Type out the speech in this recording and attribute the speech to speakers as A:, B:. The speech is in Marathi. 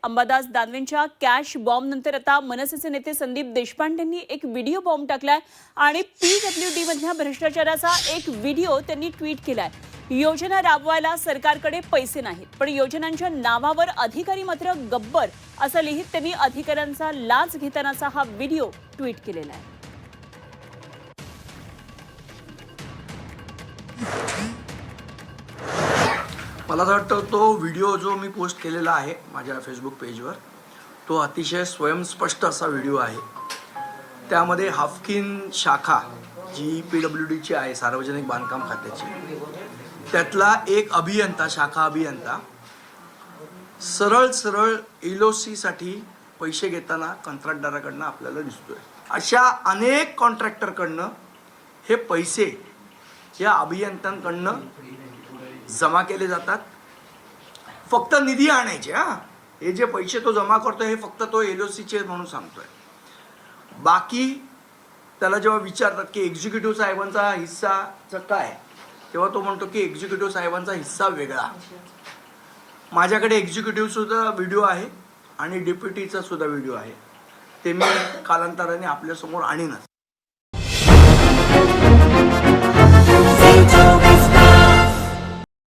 A: अंबादास दानवेंच्या कॅश बॉम्ब नंतर आता मनसेचे नेते संदीप देशपांडेंनी एक व्हिडिओ बॉम्ब टाकलाय आणि पीडब्ल्यूडी मधल्या भ्रष्टाचाराचा एक व्हिडिओ त्यांनी ट्विट केलाय। योजना राबवायला सरकारकडे पैसे नाहीत, पण योजनांच्या नावावर अधिकारी मात्र गब्बर असं लिहित त्यांनी अधिकाऱ्यांचा लाच घेतानाचा हा व्हिडिओ ट्विट केलेला आहे।
B: मला वाटतं तो व्हिडिओ जो मी पोस्ट केलेला आहे माझ्या फेसबुक पेजवर तो अतिशय स्वयंस्पष्ट असा व्हिडिओ आहे। त्यामध्ये हाफकिन शाखा जी पीडब्ल्यूडीची आहे, सार्वजनिक बांधकाम खात्याची, त्यातला एक अभियंता, शाखा अभियंता सरळ एलओसी साठी पैसे घेताना कंत्राटदाराकडनं आपल्याला दिसतोय। अशा अनेक कॉन्ट्रॅक्टरकडनं हे पैसे या अभियंत्यांकडनं जमा केले जातात। फक्त निधी आणायचे, हे जे पैसे तो जमा करतोय हे फक्त तो एलओसीचे म्हणून सांगतोय। बाकी त्याला जेव्हा विचारतात की एक्झिक्युटिव्ह साहेबांचा हिस्साचं काय, तेव्हा तो म्हणतो की एक्झिक्युटिव्ह साहेबांचा हिस्सा वेगळा। माझ्याकडे एक्झिक्युटिव्ह सुद्धा व्हिडिओ आहे आणि डेप्युटीचा सुद्धा व्हिडिओ आहे, ते मी कालांतराने आपल्या समोर आणीनच।